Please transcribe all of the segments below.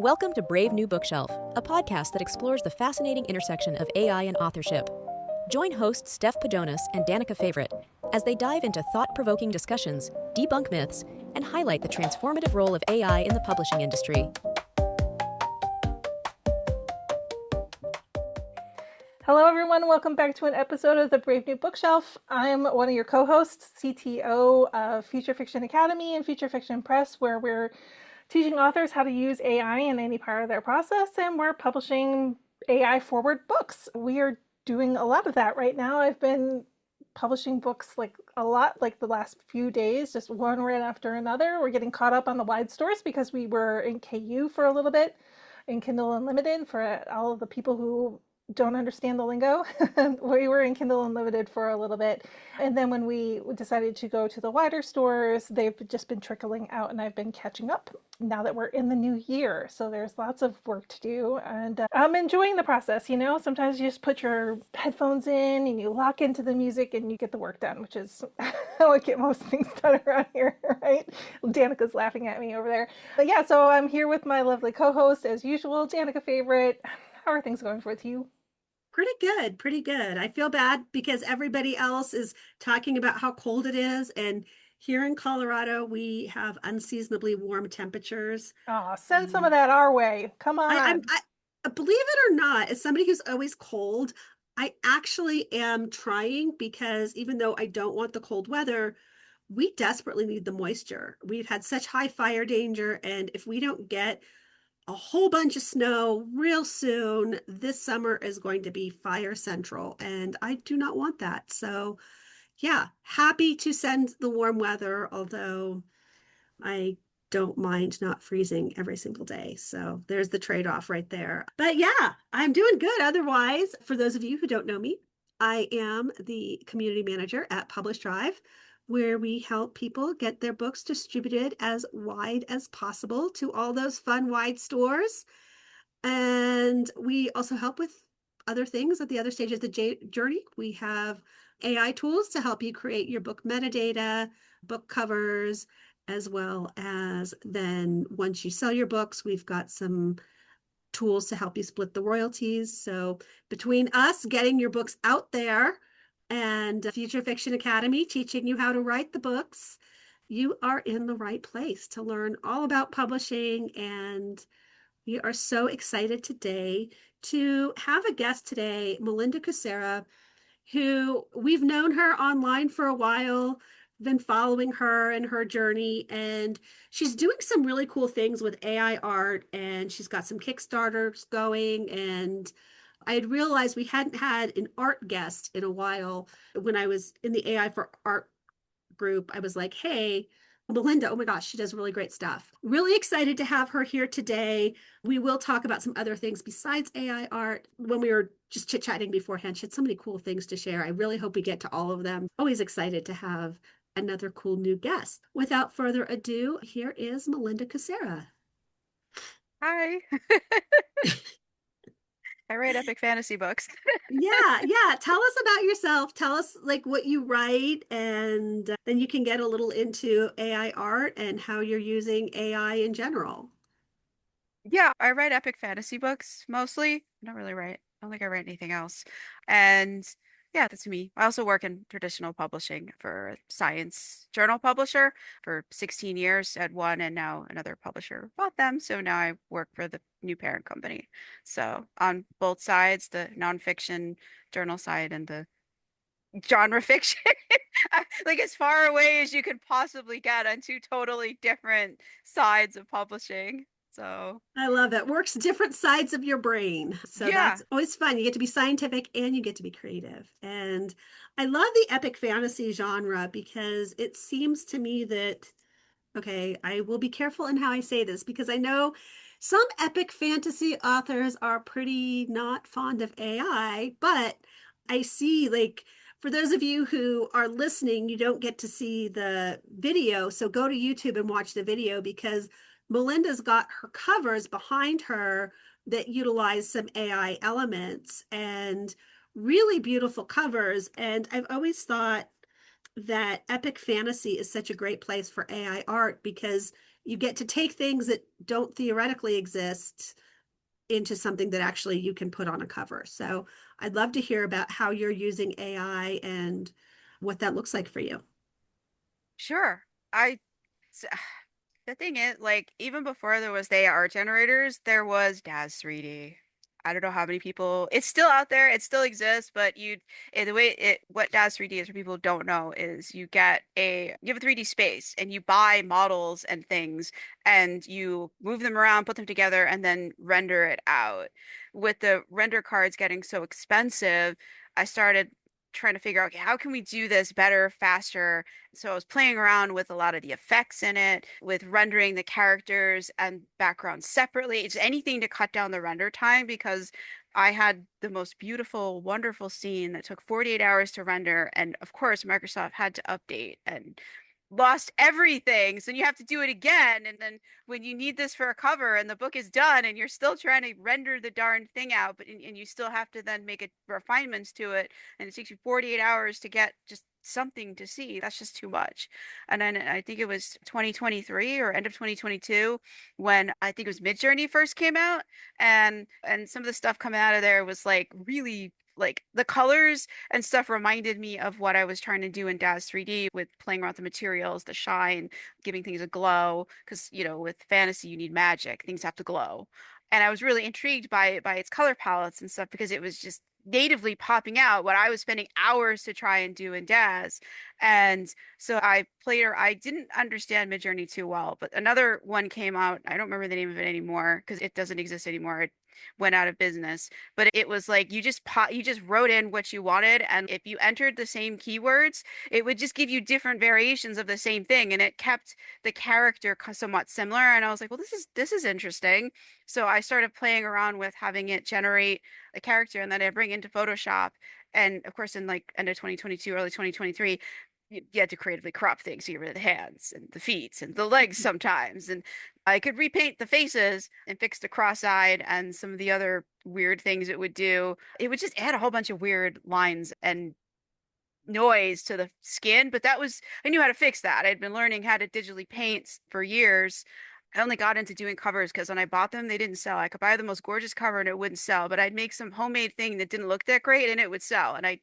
Welcome to Brave New Bookshelf, a podcast that explores the fascinating intersection of AI and authorship. Join hosts Steph Pajonas and Danica Favorite as they dive into thought-provoking discussions, debunk myths, and highlight the transformative role of AI in the publishing industry. Hello, everyone. Welcome back to an episode of the Brave New Bookshelf. I'm one of your co-hosts, CTO of Future Fiction Academy and Future Fiction Press, where we're teaching authors how to use AI in any part of their process, and we're publishing AI-forward books. We are doing a lot of that right now. I've been publishing books a lot the last few days, just one right after another. We're getting caught up on the wide stores because we were in KU for a little bit, in Kindle Unlimited for all of the people who don't understand the lingo. We were in Kindle Unlimited for a little bit. And then when we decided to go to the wider stores, they've just been trickling out and I've been catching up now that we're in the new year. So there's lots of work to do and I'm enjoying the process. You know, sometimes you just put your headphones in and you lock into the music and you get the work done, which is how I get most things done around here, right? Danica's laughing at me over there. But yeah, so I'm here with my lovely co-host as usual, Danica Favorite. How are things going with you? Pretty good, pretty good. I feel bad because everybody else is talking about how cold it is. And here in Colorado, we have unseasonably warm temperatures. Oh, send some of that our way. Come on. I believe it or not, as somebody who's always cold, I actually am trying because even though I don't want the cold weather, we desperately need the moisture. We've had such high fire danger. And if we don't get a whole bunch of snow real soon, this summer is going to be fire central, and I do not want that. So yeah, happy to send the warm weather, although I don't mind not freezing every single day. So there's the trade-off right there. But yeah, I'm doing good. Otherwise, for those of you who don't know me, I am the community manager at Publish Drive, where we help people get their books distributed as wide as possible to all those fun wide stores. And we also help with other things at the other stage of the journey. We have AI tools to help you create your book metadata, book covers, as well as then once you sell your books, we've got some tools to help you split the royalties. So between us getting your books out there and Future Fiction Academy teaching you how to write the books, you are in the right place to learn all about publishing. And we are so excited today to have a guest today, Melinda Kucsera, who we've known her online for a while, been following her and her journey, and she's doing some really cool things with AI art, and she's got some Kickstarters going. And I had realized we hadn't had an art guest in a while. When I was in the AI for Art group, I was like, hey, Melinda, oh my gosh, she does really great stuff. Really excited to have her here today. We will talk about some other things besides AI art. When we were just chit-chatting beforehand, she had so many cool things to share. I really hope we get to all of them. Always excited to have another cool new guest. Without further ado, here is Melinda Kucsera. Hi. I write epic fantasy books. Yeah. Tell us about yourself. Tell us what you write, and then you can get a little into AI art and how you're using AI in general. Yeah, I write epic fantasy books mostly. I don't really write. I don't think I write anything else. And yeah, that's me. I also work in traditional publishing for a science journal publisher for 16 years at one, and now another publisher bought them. So now I work for the new parent company. So on both sides, the nonfiction journal side and the genre fiction, like as far away as you could possibly get on two totally different sides of publishing. So I love it. Works different sides of your brain. So yeah, that's always fun. You get to be scientific and you get to be creative. And I love the epic fantasy genre because it seems to me that, okay, I will be careful in how I say this because I know some epic fantasy authors are pretty not fond of AI, but I see for those of you who are listening, you don't get to see the video. So go to YouTube and watch the video because Melinda's got her covers behind her that utilize some AI elements and really beautiful covers. And I've always thought that epic fantasy is such a great place for AI art because you get to take things that don't theoretically exist into something that actually you can put on a cover. So I'd love to hear about how you're using AI and what that looks like for you. Sure. I s- The thing is, like, even before there was the art generators, there was DAZ 3D. I don't know how many people, it's still out there, it still exists, but the way what DAZ 3D is for people who don't know is you have a 3D space and you buy models and things and you move them around, put them together, and then render it out. With the render cards getting so expensive, I started trying to figure out, okay, how can we do this better, faster? So I was playing around with a lot of the effects in it, with rendering the characters and backgrounds separately. It's anything to cut down the render time because I had the most beautiful, wonderful scene that took 48 hours to render. And of course, Microsoft had to update and lost everything. So you have to do it again. And then when you need this for a cover and the book is done and you're still trying to render the darn thing out, and you still have to then make refinements to it, and it takes you 48 hours to get just something to see. That's just too much. And then I think it was 2023 or end of 2022 when I think it was Midjourney first came out, and some of the stuff coming out of there was like really, like, the colors and stuff reminded me of what I was trying to do in DAZ 3D with playing around with the materials, the shine, giving things a glow. Because, with fantasy, you need magic. Things have to glow. And I was really intrigued by its color palettes and stuff because it was just natively popping out what I was spending hours to try and do in DAZ. And so I didn't understand Midjourney too well, but another one came out. I don't remember the name of it anymore because it doesn't exist anymore. It went out of business, but it was like you just wrote in what you wanted, and if you entered the same keywords, it would just give you different variations of the same thing, and it kept the character somewhat similar. And I was like, well, this is interesting. So I started playing around with having it generate a character, and then I bring it into Photoshop. And of course, in like end of 2022, early 2023, you had to creatively crop things to get rid of the hands and the feet and the legs sometimes. And I could repaint the faces and fix the cross-eyed and some of the other weird things it would do. It would just add a whole bunch of weird lines and noise to the skin, but I knew how to fix that. I'd been learning how to digitally paint for years. I only got into doing covers because when I bought them, they didn't sell. I could buy the most gorgeous cover and it wouldn't sell, but I'd make some homemade thing that didn't look that great and it would sell. And I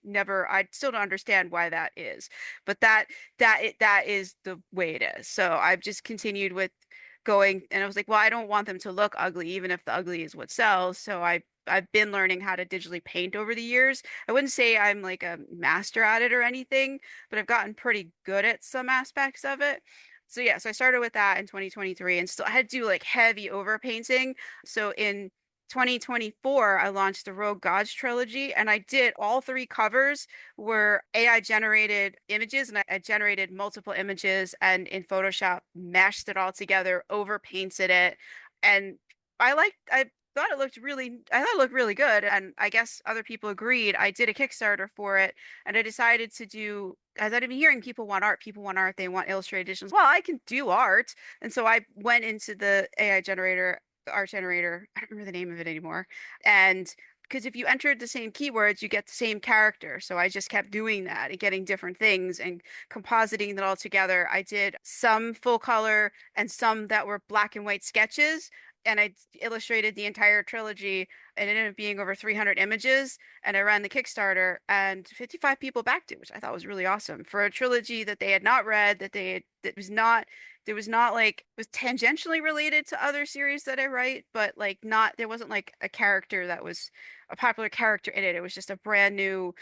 still don't understand why that is, but that is the way it is. So I've just continued with going, and I was like, well, I don't want them to look ugly, even if the ugly is what sells. So I've been learning how to digitally paint over the years. I wouldn't say I'm like a master at it or anything, but I've gotten pretty good at some aspects of it. So yeah, so I started with that in 2023 and still I had to do like heavy overpainting. So in 2024, I launched the Rogue Gods trilogy and I did all three covers were AI generated images, and I generated multiple images and in Photoshop mashed it all together, overpainted it. And I I thought it looked really good. And I guess other people agreed. I did a Kickstarter for it and I decided to do, as I've been hearing, people want art, they want illustrated editions. Well, I can do art. And so I went into the AI generator, art generator. I don't remember the name of it anymore. And because if you entered the same keywords, you get the same character. So I just kept doing that and getting different things and compositing it all together. I did some full color and some that were black and white sketches. And I illustrated the entire trilogy, and it ended up being over 300 images. And I ran the Kickstarter, and 55 people backed it, which I thought was really awesome for a trilogy that they had not read, that was not there was not like was tangentially related to other series that I write, but like not there wasn't like a character that was a popular character in it. It was just a brand new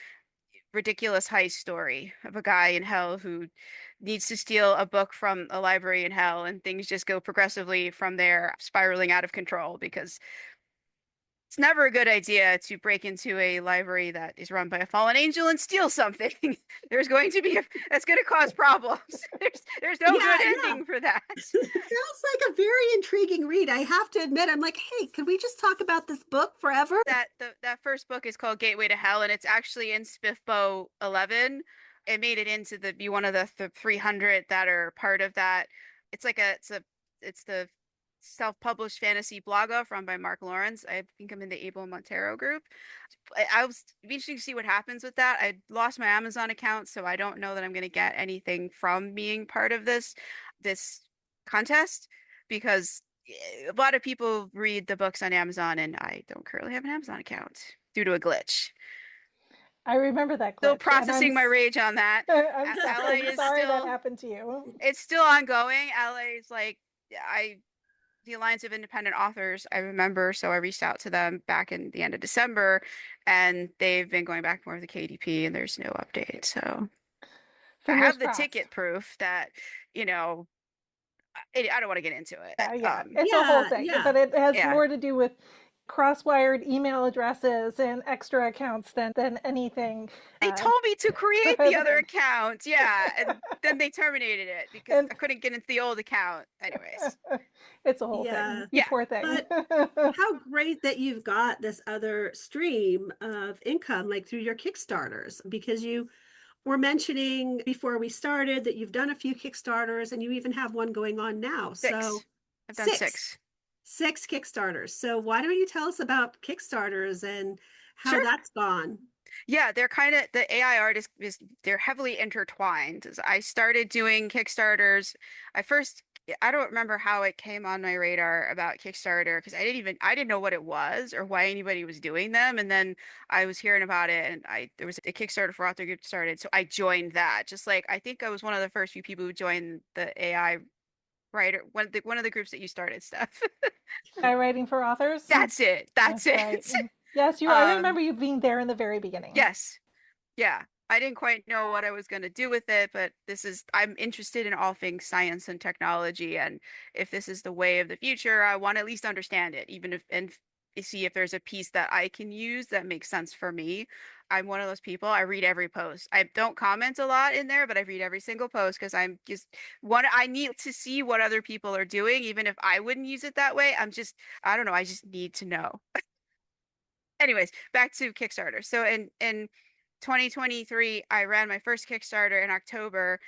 ridiculous heist story of a guy in hell who needs to steal a book from a library in hell, and things just go progressively from there, spiraling out of control because it's never a good idea to break into a library that is run by a fallen angel and steal something. That's going to cause problems. There's no good Yeah. ending for that. Sounds like a very intriguing read. I have to admit, I'm like, hey, could we just talk about this book forever? That first book is called Gateway to Hell, and it's actually in Spiffbo 11. It made it into the be one of the 300 that are part of that. It's the self-published fantasy blog off run by Mark Lawrence. I think I'm in the Abel Montero group. I was interesting to see what happens with that. I lost my Amazon account, so I don't know that I'm going to get anything from being part of this contest. because a lot of people read the books on Amazon, and I don't currently have an Amazon account due to a glitch. I remember that Still glitch, and processing my rage on that. LA I'm is sorry that still, happened to you. it's still ongoing. LA is like, the Alliance of Independent Authors, I remember, so I reached out to them back in the end of December, and they've been going back and forth with the KDP, and there's no update. So I Fingers have the crossed. ticket proof that, I don't want to get into it. Yeah, it's a whole thing, Yeah. but it has Yeah. more to do with cross-wired email addresses and extra accounts than anything. They told me to create the other president. account. Yeah. And then they terminated it because And I couldn't get into the old account. Anyways. it's a whole Yeah. thing. Yeah. Poor thing. But how great that you've got this other stream of income, like through your Kickstarters, because you were mentioning before we started that you've done a few Kickstarters and you even have one going on now. So Six. I've done six. Six Kickstarters. So why don't you tell us about Kickstarters and how Sure. that's gone? Yeah, they're kind of the AI art is they're heavily intertwined. I started doing Kickstarters. I don't remember how it came on my radar about Kickstarter because I didn't know what it was or why anybody was doing them. And then I was hearing about it, and there was a Kickstarter for author group started, so I joined that. Just like I think I was one of the first few people who joined the AI writer, one of the groups that you started, Steph. AI writing for authors. That's it. That's it. Right. Yes, I remember you being there in the very beginning. Yes. Yeah. I didn't quite know what I was going to do with it, but I'm interested in all things science and technology. And if this is the way of the future, I want to at least understand it, even if, and see if there's a piece that I can use that makes sense for me. I'm one of those people. I read every post. I don't comment a lot in there, but I read every single post because I need to see what other people are doing, even if I wouldn't use it that way. I don't know. I just need to know. Anyways, back to Kickstarter. So in 2023, I ran my first Kickstarter in October,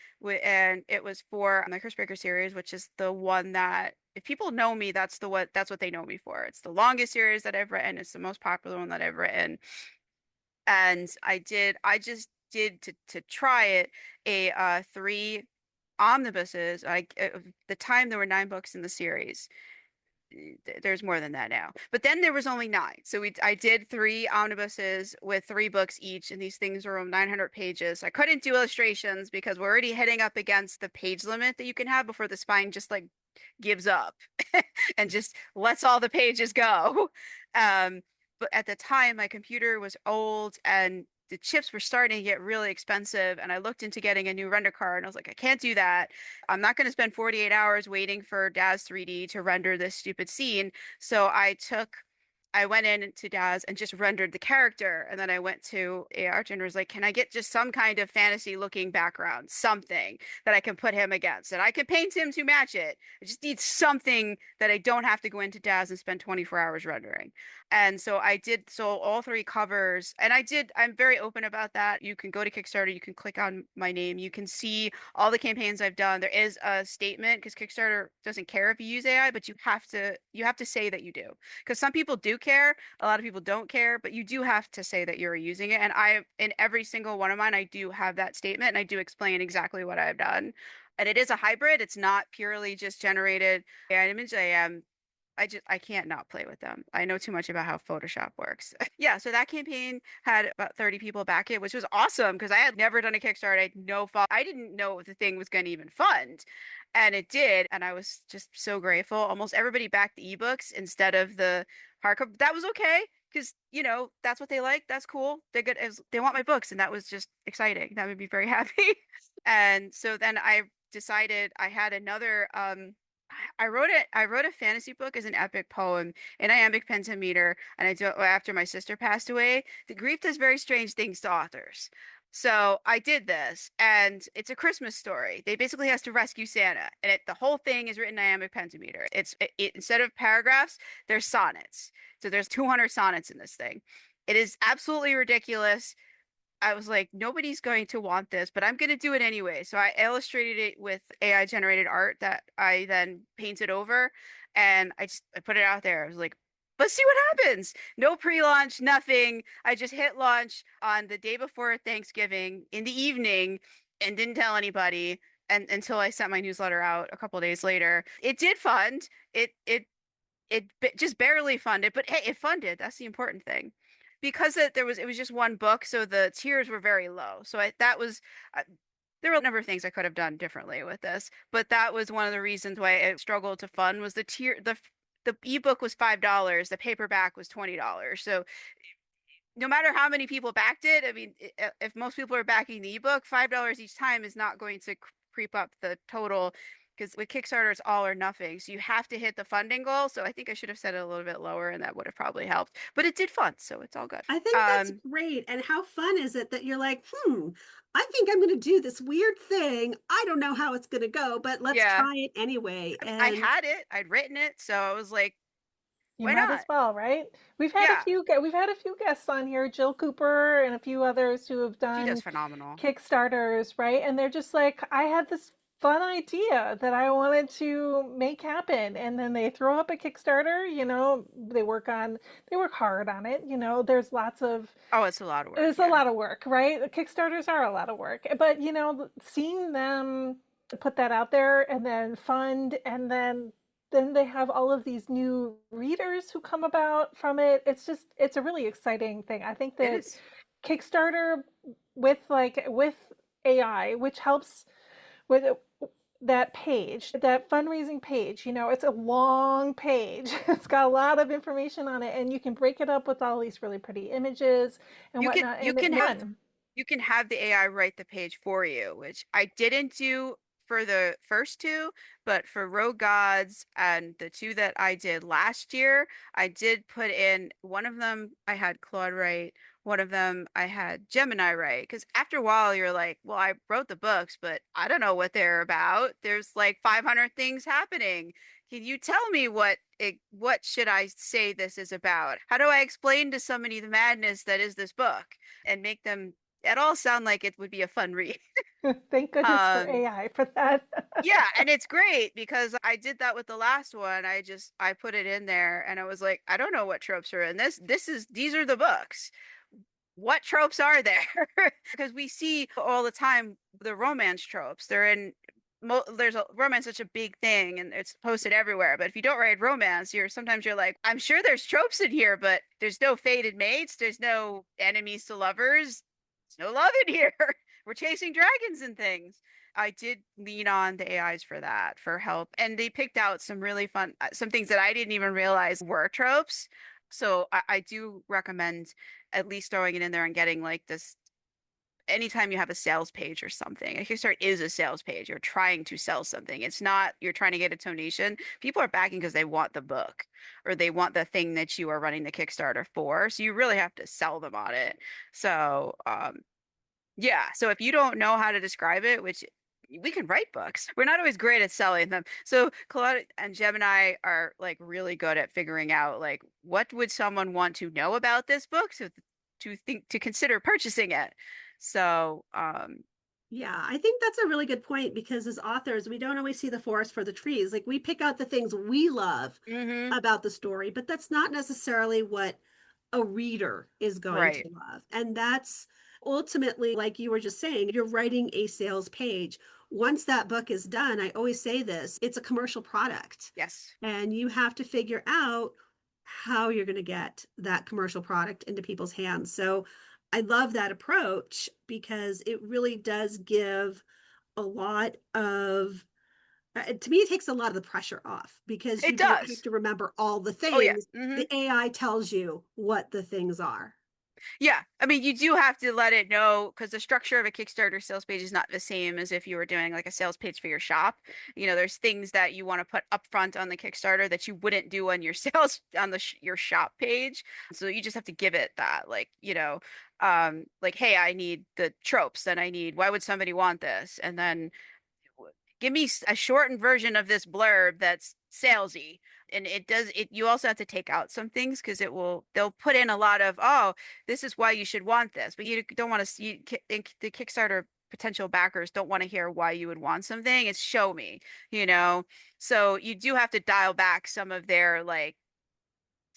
and it was for my Cursebreaker series, which is the one that, if people know me, that's what they know me for. It's the longest series that I've written. It's the most popular one that I've written, and I just did to try it a 3 omnibuses. At the time there were 9 books in the series. There's more than that now, but then there was only 9. So I did 3 omnibuses with 3 books each, and these things were 900 pages. I couldn't do illustrations because we're already heading up against the page limit that you can have before the spine just like gives up and just lets all the pages go. But at the time, my computer was old and the chips were starting to get really expensive, and I looked into getting a new render card, and I was like, I can't do that. I'm not going to spend 48 hours waiting for DAZ 3D to render this stupid scene. So I went into DAZ and just rendered the character, and then I went to ARch and was like, can I get just some kind of fantasy looking background, something that I can put him against, and I can paint him to match it. I just need something that I don't have to go into DAZ and spend 24 hours rendering. And so all 3 covers, and I'm very open about that. You can go to Kickstarter, you can click on my name, you can see all the campaigns I've done. There is a statement because Kickstarter doesn't care if you use AI, but you have to say that you do. Because some people do care, a lot of people don't care, but you do have to say that you're using it. And in every single one of mine, I do have that statement, and I do explain exactly what I've done. And it is a hybrid. It's not purely just generated AI image. I can't not play with them. I know too much about how Photoshop works. Yeah, so that campaign had about 30 people back it, which was awesome because I had never done a Kickstarter. I had no fault. I didn't know if the thing was going to even fund. And it did. And I was just so grateful. Almost everybody backed the ebooks instead of the hardcover. That was okay because, that's what they like. That's cool. They're good. They want my books. And that was just exciting. That made me very happy. And so then I decided I had another I wrote a fantasy book as an epic poem in iambic pentameter, and I do it after my sister passed away. The grief does very strange things to authors. So I did this, and it's a Christmas story. They basically has to rescue Santa, and the whole thing is written in iambic pentameter. Instead of paragraphs, there's sonnets. So there's 200 sonnets in this thing. It is absolutely ridiculous. I was like, nobody's going to want this, but I'm going to do it anyway. So I illustrated it with AI generated art that I then painted over, and I put it out there. I was like, let's see what happens. No pre-launch, nothing. I just hit launch on the day before Thanksgiving in the evening and didn't tell anybody. and until I sent my newsletter out a couple days later. It did fund. It just barely funded, but hey, it funded. That's the important thing. Because it was just one book, so the tiers were very low. So that was there were a number of things I could have done differently with this, but that was one of the reasons why it struggled to fund was the ebook was $5, the paperback was $20. So no matter how many people backed it, I mean, if most people are backing the ebook, $5 each time is not going to creep up the total because with Kickstarter, it's all or nothing. So you have to hit the funding goal. So I think I should have set it a little bit lower and that would have probably helped. But it did fund, so it's all good. I think that's great. And how fun is it that you're like, I think I'm going to do this weird thing. I don't know how it's going to go, but let's try it anyway. I mean, I had it, I'd written it, so I was like, You why might not? as well, right? We've had a few guests on here, Jill Cooper and a few others who have She does done phenomenal. Kickstarters, right? And they're just like, I had this fun idea that I wanted to make happen, and then they throw up a Kickstarter, they work hard on it, there's lots of Oh, it's a lot of work. it's a lot of work, right? Kickstarters are a lot of work. But seeing them put that out there and then fund and then they have all of these new readers who come about from it. It's a really exciting thing. I think that Kickstarter with AI, which helps with that page, that fundraising page, it's a long page. It's got a lot of information on it, and you can break it up with all these really pretty images and whatnot. You can have the AI write the page for you, which I didn't do for the first two, but for Rogue Gods and the two that I did last year, I did put in one of them I had Claude write, one of them I had Gemini write. Because after a while, you're like, well, I wrote the books, but I don't know what they're about. There's like 500 things happening. Can you tell me what should I say this is about? How do I explain to somebody the madness that is this book and make them at all sound like it would be a fun read? Thank goodness for AI for that. Yeah, and it's great because I did that with the last one. I put it in there and I was like, I don't know what tropes are in this. These are the books. What tropes are there? Because we see all the time the romance tropes. There's a romance such a big thing and it's posted everywhere. But if you don't write romance, sometimes you're like, I'm sure there's tropes in here, but there's no fated mates, there's no enemies to lovers, there's no love in here. We're chasing dragons and things. I did lean on the AIs for that, for help. And they picked out some really fun, some things that I didn't even realize were tropes. So I do recommend at least throwing it in there and getting like this. Anytime you have a sales page or something, a Kickstarter is a sales page. You're trying to sell something. It's not you're trying to get a donation. People are backing because they want the book or they want the thing that you are running the Kickstarter for. So you really have to sell them on it. So yeah. So if you don't know how to describe it, which we can write books, we're not always great at selling them. So Claude and Gemini are like really good at figuring out like what would someone want to know about this book to consider purchasing it. So yeah, I think that's a really good point because as authors, we don't always see the forest for the trees. Like we pick out the things we love about the story, but that's not necessarily what a reader is going to love. And that's ultimately, like you were just saying, you're writing a sales page. Once that book is done, I always say this, it's a commercial product. Yes. And you have to figure out how you're going to get that commercial product into people's hands. So I love that approach because it really does give a lot of to me, it takes a lot of the pressure off because you don't have to remember all the things. Oh, yeah. The AI tells you what the things are. Yeah. I mean, you do have to let it know because the structure of a Kickstarter sales page is not the same as if you were doing like a sales page for your shop. There's things that you want to put up front on the Kickstarter that you wouldn't do on your sales on your shop page. So you just have to give it that, like, hey, I need the tropes. Then why would somebody want this? And then give me a shortened version of this blurb that's salesy. And you also have to take out some things because they'll put in a lot of, oh, this is why you should want this, but you don't want to see the Kickstarter potential backers don't want to hear why you would want something. It's show me, so you do have to dial back some of their like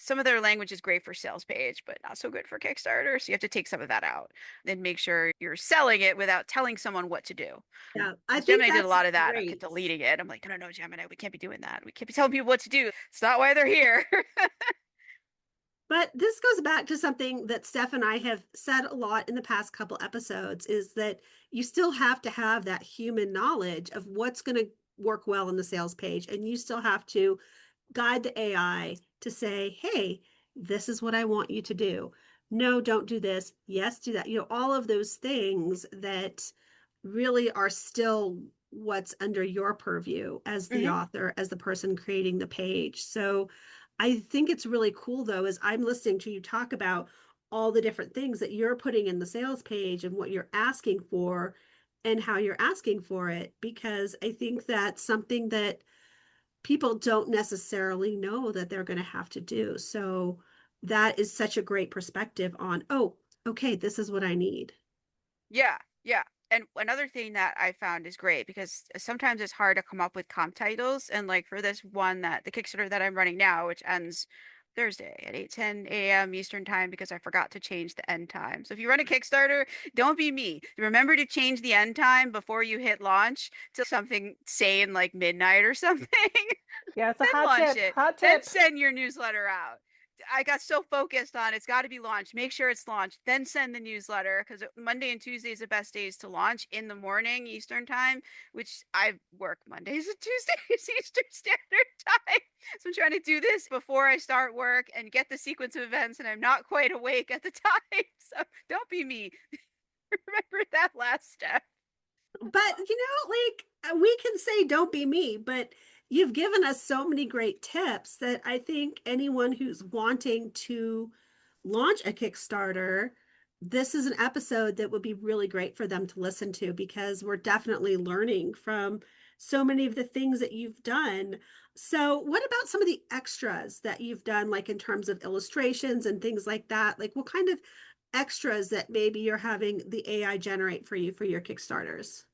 some of their language is great for sales page, but not so good for Kickstarter. So you have to take some of that out and make sure you're selling it without telling someone what to do. Yeah, I think Gemini did a that's lot of that. I kept great. deleting it. I'm like, no, no, no, Gemini, we can't be doing that. We can't be telling people what to do. It's not why they're here. But this goes back to something that Steph and I have said a lot in the past couple episodes, is that you still have to have that human knowledge of what's going to work well on the sales page. And you still have to guide the AI to say, hey, this is what I want you to do. No, don't do this. Yes, do that. All of those things that really are still what's under your purview as the author, as the person creating the page. So I think it's really cool, though, as I'm listening to you talk about all the different things that you're putting in the sales page and what you're asking for and how you're asking for it, because I think that's something that people don't necessarily know that they're going to have to do. So that is such a great perspective on, oh, okay, this is what I need. Yeah, yeah. And another thing that I found is great because sometimes it's hard to come up with comp titles. And like for this one that the Kickstarter that I'm running now, which ends Thursday at 8:10 a.m. Eastern time because I forgot to change the end time. So if you run a Kickstarter, don't be me. Remember to change the end time before you hit launch to something sane like midnight or something. Yeah, it's a Then hot launch tip. it. Hot Then tip. send your newsletter out. I got so focused on it's got to be launched. Make sure it's launched. Then send the newsletter because Monday and Tuesday is the best days to launch in the morning Eastern time, which I work Mondays and Tuesdays Eastern Standard Time. So I'm trying to do this before I start work and get the sequence of events, and I'm not quite awake at the time. So don't be me. Remember that last step. But, we can say, don't be me, but you've given us so many great tips that I think anyone who's wanting to launch a Kickstarter, this is an episode that would be really great for them to listen to, because we're definitely learning from so many of the things that you've done. So, what about some of the extras that you've done, like in terms of illustrations and things like that? Like, what kind of extras that maybe you're having the AI generate for you for your Kickstarters?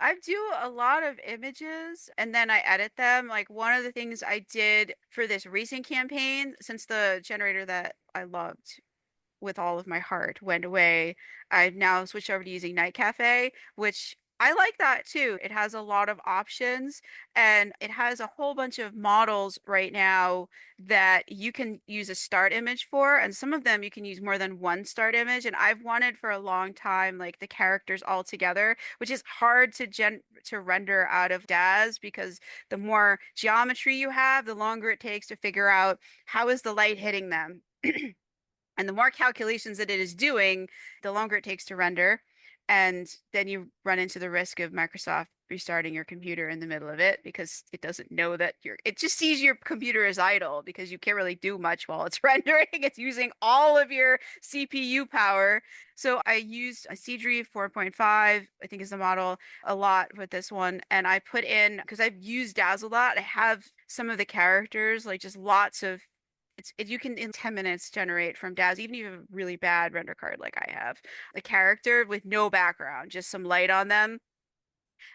I do a lot of images and then I edit them. Like one of the things I did for this recent campaign, since the generator that I loved with all of my heart went away, I've now switched over to using Night Cafe, which I like that too. It has a lot of options and it has a whole bunch of models right now that you can use a start image for. And some of them you can use more than one start image. And I've wanted for a long time, like the characters all together, which is hard to render out of DAZ because the more geometry you have, the longer it takes to figure out how is the light hitting them. And the more calculations that it is doing, the longer it takes to render. And then you run into the risk of Microsoft restarting your computer in the middle of it because it doesn't know that it just sees your computer as idle because you can't really do much while it's rendering. It's using all of your CPU power. So I used a CDRI 4.5, I think is the model, a lot with this one. And I put in, because I've used Daz a lot, I have some of the characters, like just lots of you can in 10 minutes generate from DAZ, even if you have a really bad render card like I have, a character with no background, just some light on them.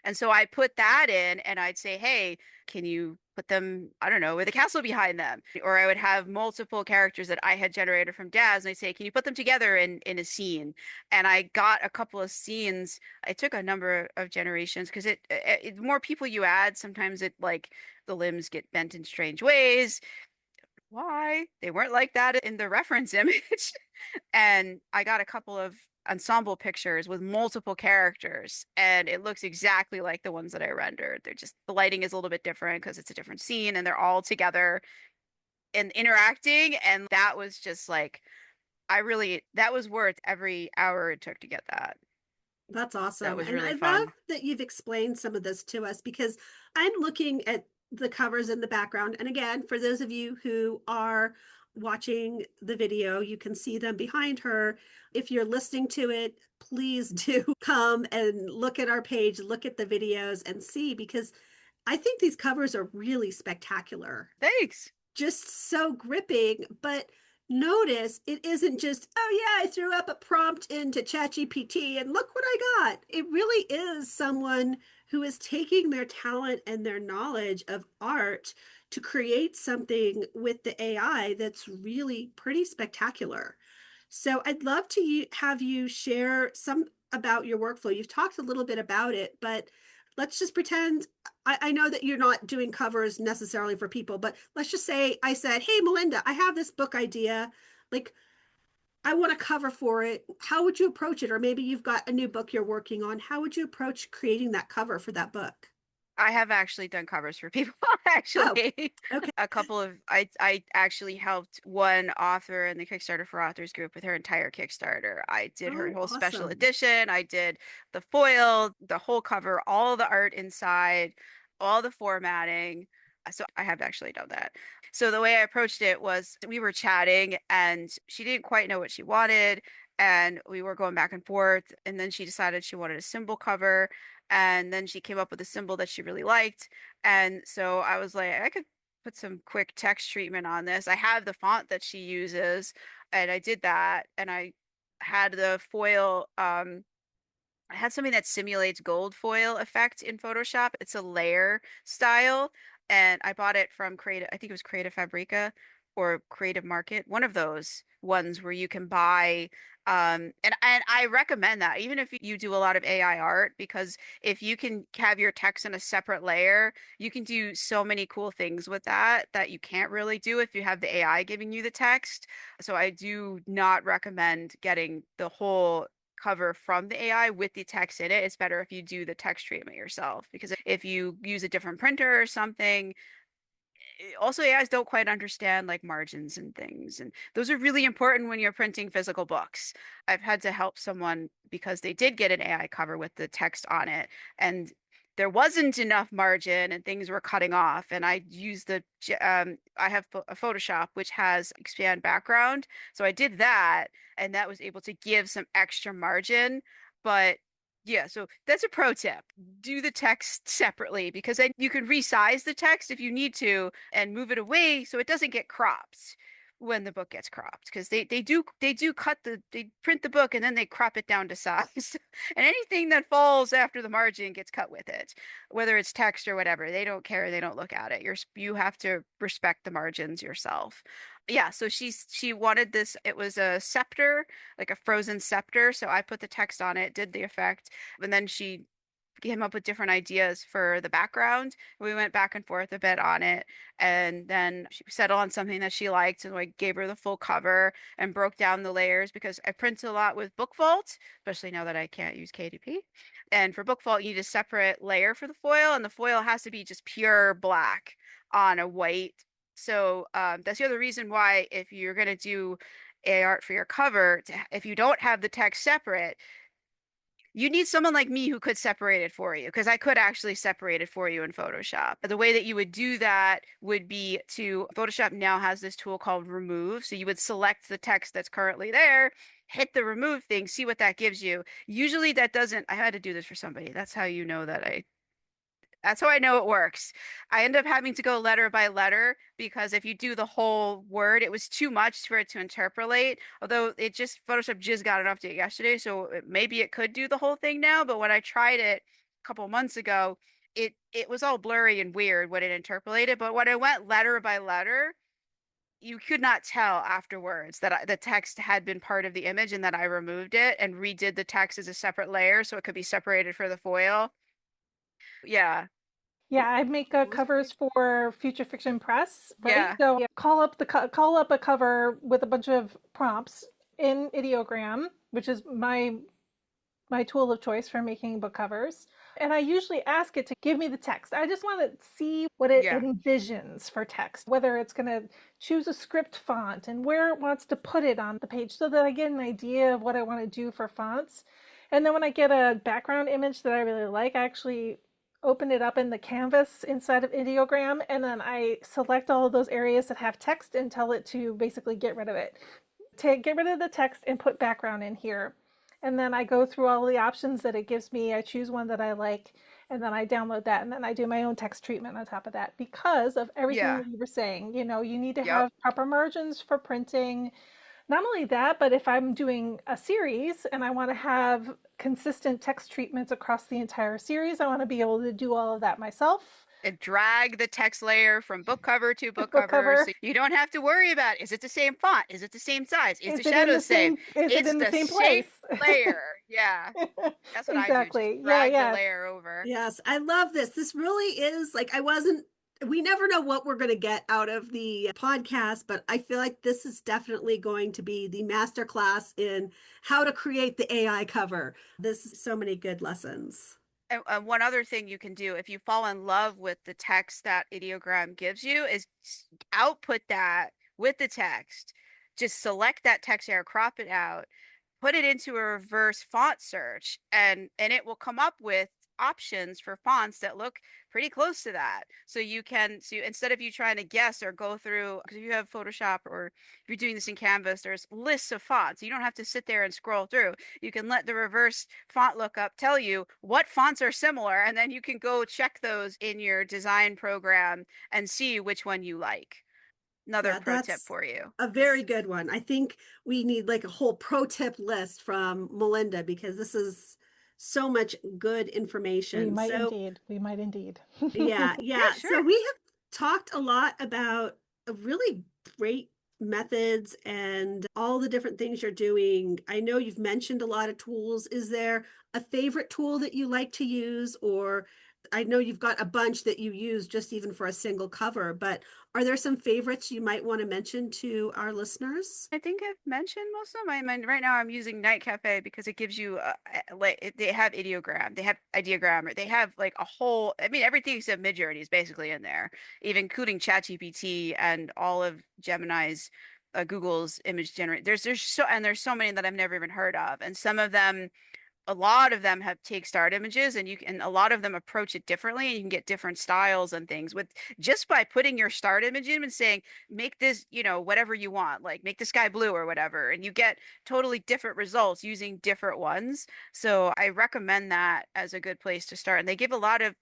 And so I put that in and I'd say, hey, can you put them, I don't know, with a castle behind them? Or I would have multiple characters that I had generated from DAZ and I'd say, can you put them together in a scene? And I got a couple of scenes. It took a number of generations because the more people you add, sometimes it like the limbs get bent in strange ways. Why? They weren't like that in the reference image. And I got a couple of ensemble pictures with multiple characters, and it looks exactly like the ones that I rendered. They're just the lighting is a little bit different because it's a different scene, and they're all together and interacting. And that was just like, that was worth every hour it took to get that. That's That awesome. was And really I love fun. that you've explained some of this to us, because I'm looking at the covers in the background. And again, for those of you who are watching the video, you can see them behind her. If you're listening to it, please do come and look at our page, look at the videos and see, because I think these covers are really spectacular, Thanks. just so gripping. But notice it isn't just, oh yeah, I threw up a prompt into ChatGPT and look what I got. It really is someone who is taking their talent and their knowledge of art to create something with the AI that's really pretty spectacular. So I'd love to have you share some about your workflow. You've talked a little bit about it, but let's just pretend I know that you're not doing covers necessarily for people, but let's just say I said, hey, Melinda, I have this book idea. Like, I want a cover for it. How would you approach it? Or maybe you've got a new book you're working on. How would you approach creating that cover for that book? I have actually done covers for people, Oh, actually. okay. A couple of I actually helped one author in the Kickstarter for Authors group with her entire Kickstarter. I did her Oh, whole special awesome. edition. I did the foil, the whole cover, all the art inside, all the formatting. So I have actually done that. So the way I approached it was we were chatting and she didn't quite know what she wanted. And we were going back and forth. And then she decided she wanted a symbol cover. And then she came up with a symbol that she really liked. And so I was like, I could put some quick text treatment on this. I have the font that she uses, and I did that. And I had the foil, I had something that simulates gold foil effect in Photoshop. It's a layer style, and I bought it from Creative, I think it was Creative Fabrica or Creative Market, one of those ones where you can buy and I recommend that even if you do a lot of AI art, because if you can have your text in a separate layer, you can do so many cool things with that that you can't really do if you have the AI giving you the text. So I do not recommend getting the whole cover from the AI with the text in it. It's better if you do the text treatment yourself, because if you use a different printer or something, also AIs don't quite understand like margins and things. And those are really important when you're printing physical books. I've had to help someone because they did get an AI cover with the text on it, and there wasn't enough margin and things were cutting off. And I used I have a Photoshop which has expand background. So I did that, and that was able to give some extra margin. But yeah, so that's a pro tip. Do the text separately, because then you can resize the text if you need to and move it away so it doesn't get cropped when the book gets cropped, because they do they print the book and then they crop it down to size. And anything that falls after the margin gets cut with it, whether it's text or whatever. They don't care, they don't look at it. You have to respect the margins yourself. Yeah, so she wanted this, it was a scepter, like a frozen scepter, so I put the text on it, did the effect, and then she came up with different ideas for the background. We went back and forth a bit on it, and then she settled on something that she liked, and I gave her the full cover and broke down the layers, because I print a lot with Book Vault, especially now that I can't use KDP. And for Book Vault, you need a separate layer for the foil, and the foil has to be just pure black on a white. So that's the other reason why, if you're going to do AI art for your cover, if you don't have the text separate, you need someone like me who could separate it for you, because I could actually separate it for you in Photoshop. But the way that you would do that would be to Photoshop now has this tool called remove. So you would select the text that's currently there, hit the remove thing, see what that gives you. Usually that doesn't, I had to do this for somebody. That's how you know that that's how I know it works. I end up having to go letter by letter, because if you do the whole word, it was too much for it to interpolate. Although Photoshop just got an update yesterday, so maybe it could do the whole thing now. But when I tried it a couple months ago, it was all blurry and weird when it interpolated. But when I went letter by letter, you could not tell afterwards that the text had been part of the image and that I removed it and redid the text as a separate layer so it could be separated for the foil. Yeah. Yeah, I make It was covers for Future Fiction Press, right? Yeah. So yeah, call up a cover with a bunch of prompts in Ideogram, which is my tool of choice for making book covers. And I usually ask it to give me the text. I just want to see what it Yeah. envisions for text, whether it's going to choose a script font and where it wants to put it on the page, so that I get an idea of what I want to do for fonts. And then when I get a background image that I really like, I actually open it up in the canvas inside of Ideogram, and then I select all of those areas that have text and tell it to basically get rid of it. To get rid of the text and put background in here. And then I go through all the options that it gives me. I choose one that I like, and then I download that, and then I do my own text treatment on top of that, because of everything Yeah. that you were saying. You need to Yep. have proper margins for printing. Not only that, but if I'm doing a series and I want to have consistent text treatments across the entire series, I want to be able to do all of that myself. and drag the text layer from book cover to book Book cover. cover. So you don't have to worry about, is it the same font? Is it the same size? Is the Is it in shadow the same? same? Is it It's in the the same same place? layer. Yeah. That's what I do. Just Exactly. Yeah, drag the yeah. layer over. Yes, I love this. This really is like, we never know what we're going to get out of the podcast, but I feel like this is definitely going to be the master class in how to create the AI cover. This is so many good lessons. And one other thing you can do if you fall in love with the text that ideogram gives you is output that with the text. Just select that text area, crop it out, put it into a reverse font search, and it will come up with options for fonts that look pretty close to that. So you can, so instead of you trying to guess or go through, because if you have Photoshop or if you're doing this in Canvas, there's lists of fonts. You don't have to sit there and scroll through. You can let the reverse font lookup tell you what fonts are similar, and then you can go check those in your design program and see which one you like. Another Yeah, pro tip that's for you. a very good one. I think we need like a whole pro tip list from Melinda because this is so much good We information. might So, indeed. We might indeed. yeah, Yeah, yeah. So sure. we have talked a lot about a really great methods and all the different things you're doing. I know you've mentioned a lot of tools. Is there a favorite tool that you like to use? Or I know you've got a bunch that you use just even for a single cover, but are there some favorites you might want to mention to our listeners? I think I've mentioned most of them. Right now I'm using Night Cafe because it gives you like they have ideogram, they have ideogram, or they have like a whole. I mean, everything except Midjourney is basically in there, even including ChatGPT and all of Gemini's, Google's image generate. There's so many that I've never even heard of, and some of them a lot of them have take start images and you can a lot of them approach it differently and you can get different styles and things with just by putting your start image in and saying make this whatever you want, like make the sky blue or whatever, and you get totally different results using different ones. So I recommend that as a good place to start, and they give a lot of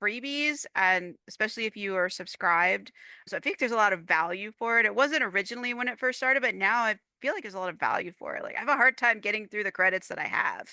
freebies, and especially if you are subscribed. So I think there's a lot of value for it. It wasn't originally when it first started, but now I feel like there's a lot of value for it. Like I have a hard time getting through the credits that I have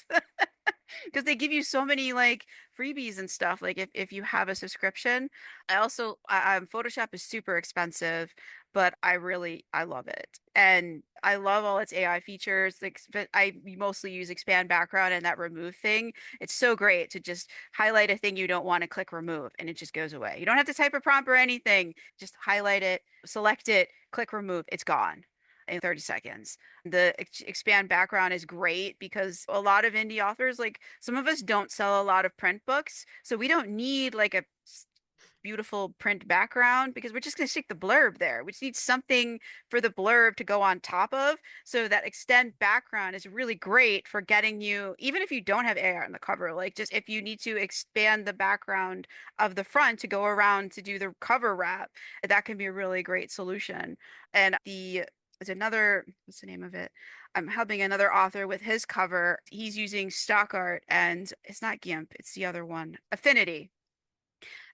because they give you so many like freebies and stuff. Like if you have a subscription, Photoshop is super expensive, but I love it, and I love all its AI features. Like but I mostly use expand background and that remove thing. It's so great to just highlight a thing you don't want to click remove, and it just goes away. You don't have to type a prompt or anything. Just highlight it, select it, click remove. It's gone in 30 seconds. The expand background is great because a lot of indie authors, like some of us don't sell a lot of print books, so we don't need like a beautiful print background because we're just going to stick the blurb there. We just need something for the blurb to go on top of. So that extend background is really great for getting you, even if you don't have AR on the cover, like just if you need to expand the background of the front to go around to do the cover wrap, that can be a really great solution. And there's another, what's the name of it? I'm helping another author with his cover. He's using stock art and it's not GIMP, it's the other one, Affinity.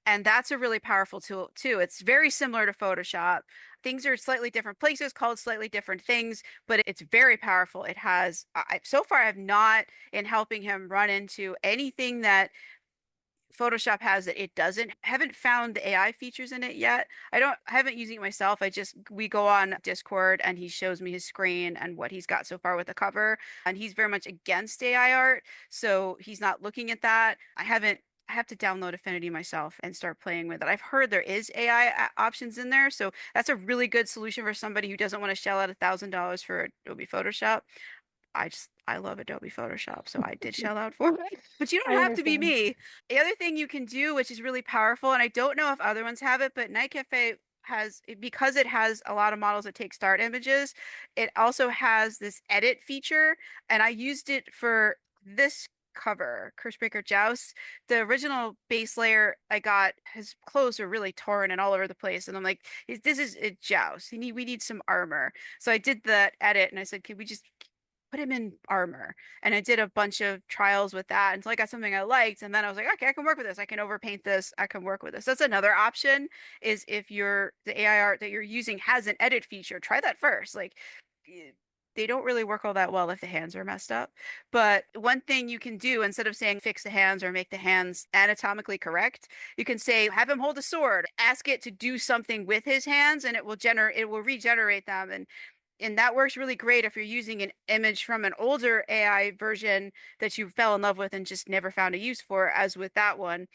And that's a really powerful tool too. It's very similar to Photoshop. Things are slightly different places, called slightly different things, but it's very powerful. It has, so far, I've not, in helping him, run into anything that Photoshop has that it doesn't. Haven't found the AI features in it yet. I haven't using it myself. We go on Discord and he shows me his screen and what he's got so far with the cover. And he's very much against AI art. So he's not looking at that. I have to download Affinity myself and start playing with it. I've heard there is AI options in there. So that's a really good solution for somebody who doesn't want to shell out $1,000 for Adobe Photoshop. I love Adobe Photoshop, so I did shell out for it. But you don't I have to be understand. me. The other thing you can do, which is really powerful, and I don't know if other ones have it, but Night Cafe has, because it has a lot of models that take start images, it also has this edit feature, and I used it for this cover, Cursebreaker Joust. The original base layer I got, his clothes are really torn and all over the place, and I'm like, this is a Joust. We need some armor. So I did that edit, and I said, can we just put him in armor? And I did a bunch of trials with that until I got something I liked. And then I was like, okay, I can work with this. I can overpaint this. I can work with this. That's another option, is if the AI art that you're using has an edit feature, try that first. Like they don't really work all that well if the hands are messed up. But one thing you can do instead of saying fix the hands or make the hands anatomically correct, you can say have him hold a sword, ask it to do something with his hands, and it will regenerate them. And that works really great if you're using an image from an older AI version that you fell in love with and just never found a use for, as with that one.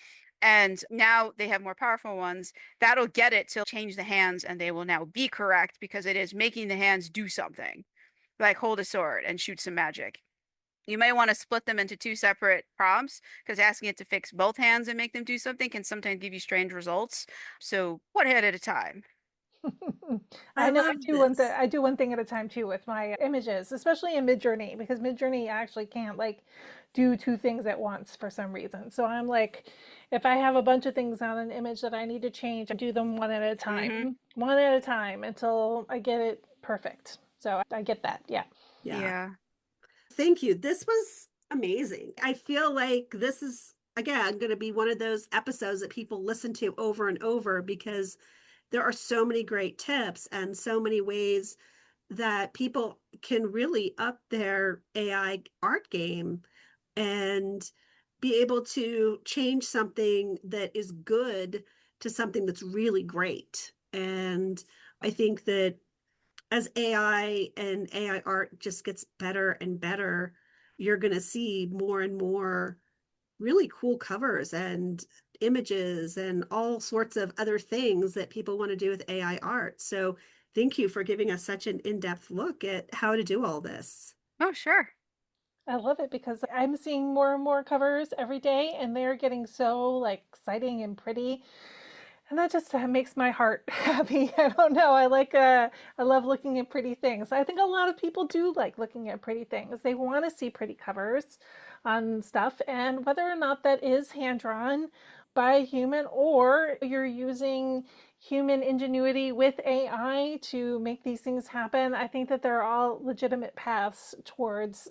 And now they have more powerful ones. That'll get it to change the hands and they will now be correct because it is making the hands do something, like hold a sword and shoot some magic. You may want to split them into two separate prompts because asking it to fix both hands and make them do something can sometimes give you strange results. So one hand at a time. I I know I love do one thing. this. I do one thing at a time too with my images, especially in Midjourney, because Midjourney actually can't like do two things at once for some reason. So I'm like, if I have a bunch of things on an image that I need to change, I do them Hmm. one at a time until I get it perfect. So I get that. Yeah. Yeah. Yeah. Thank you. This was amazing. I feel like this is, again, going to be one of those episodes that people listen to over and over because there are so many great tips and so many ways that people can really up their AI art game and be able to change something that is good to something that's really great. And I think that as AI and AI art just gets better and better, you're going to see more and more really cool covers and images and all sorts of other things that people want to do with AI art. So thank you for giving us such an in-depth look at how to do all this. Oh, sure. I love it because I'm seeing more and more covers every day and they're getting so like exciting and pretty. And that just makes my heart happy. I don't know. I love looking at pretty things. I think a lot of people do like looking at pretty things. They want to see pretty covers on stuff. And whether or not that is hand drawn by a human or you're using human ingenuity with AI to make these things happen, I think that they're all legitimate paths towards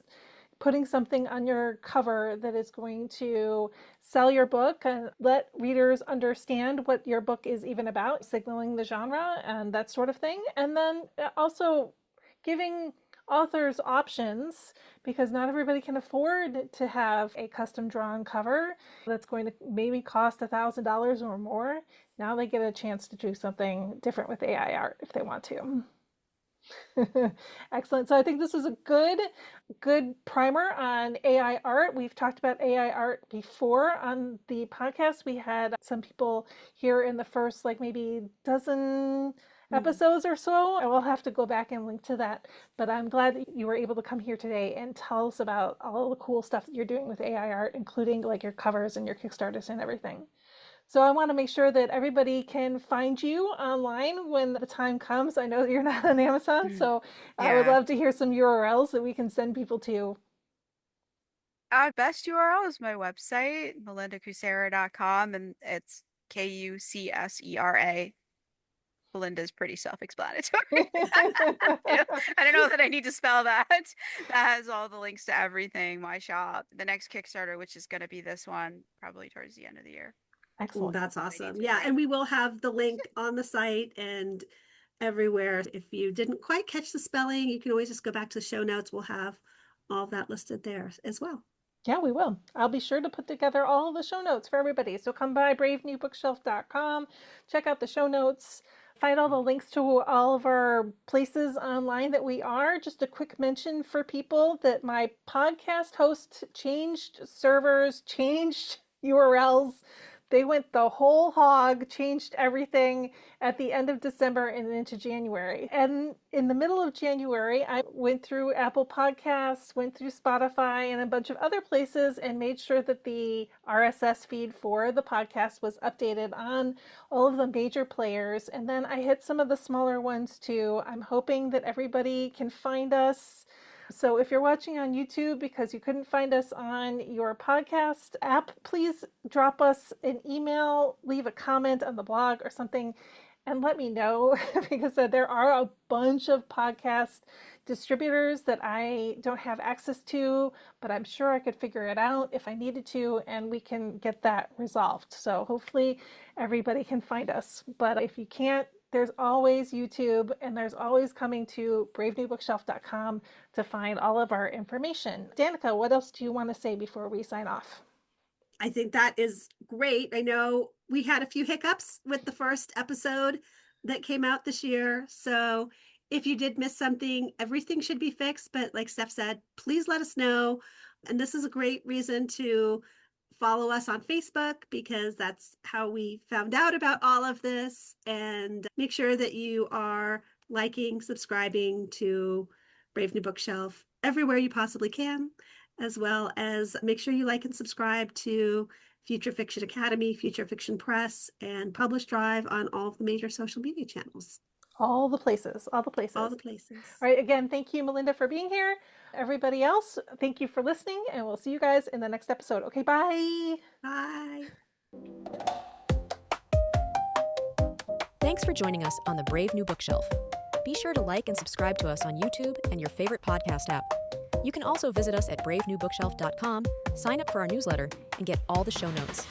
putting something on your cover that is going to sell your book and let readers understand what your book is even about, signaling the genre and that sort of thing. And then also giving authors options because not everybody can afford to have a custom drawn cover that's going to maybe cost $1,000 or more. Now they get a chance to do something different with AI art if they want to. Excellent. So I think this is a good primer on AI art. We've talked about AI art before on the podcast. We had some people here in the first like maybe dozen episodes or so. I will have to go back and link to that. But I'm glad that you were able to come here today and tell us about all the cool stuff that you're doing with AI art, including like your covers and your Kickstarters and everything. So I want to make sure that everybody can find you online when the time comes. I know that you're not on Amazon, Mm. so I would Yeah. love to hear some URLs that we can send people to. Best URL is my website, melindakucsera.com, and it's Kucsera. Belinda's pretty self-explanatory. I don't know that I need to spell that. That has all the links to everything, my shop, the next Kickstarter, which is going to be this one, probably towards the end of the year. Oh, Excellent. that's I need awesome. to Yeah, and write. we will have the link on the site and everywhere. If you didn't quite catch the spelling, you can always just go back to the show notes. We'll have all of that listed there as well. Yeah, we will. I'll be sure to put together all the show notes for everybody. So come by bravenewbookshelf.com, check out the show notes, find all the links to all of our places online that we are. Just a quick mention for people that my podcast host changed servers, changed URLs. They went the whole hog, changed everything at the end of December and into January. And in the middle of January, I went through Apple Podcasts, went through Spotify, and a bunch of other places and made sure that the RSS feed for the podcast was updated on all of the major players. And then I hit some of the smaller ones too. I'm hoping that everybody can find us. So if you're watching on YouTube because you couldn't find us on your podcast app, please drop us an email, leave a comment on the blog or something, and let me know because there are a bunch of podcast distributors that I don't have access to, but I'm sure I could figure it out if I needed to, and we can get that resolved. So hopefully everybody can find us. But if you can't, there's always YouTube, and there's always coming to bravenewbookshelf.com to find all of our information. Danica, what else do you want to say before we sign off? I think that is great. I know we had a few hiccups with the first episode that came out this year. So if you did miss something, everything should be fixed. But like Steph said, please let us know. And this is a great reason to follow us on Facebook, because that's how we found out about all of this. And make sure that you are liking, subscribing to Brave New Bookshelf everywhere you possibly can, as well as make sure you like and subscribe to Future Fiction Academy, Future Fiction Press, and Publish Drive on all of the major social media channels. All the places, all the places. All the places. All right, again, thank you, Melinda, for being here. Everybody else, thank you for listening, and we'll see you guys in the next episode. Okay, bye. Bye. Thanks for joining us on the Brave New Bookshelf. Be sure to like and subscribe to us on YouTube and your favorite podcast app. You can also visit us at bravenewbookshelf.com, sign up for our newsletter, and get all the show notes.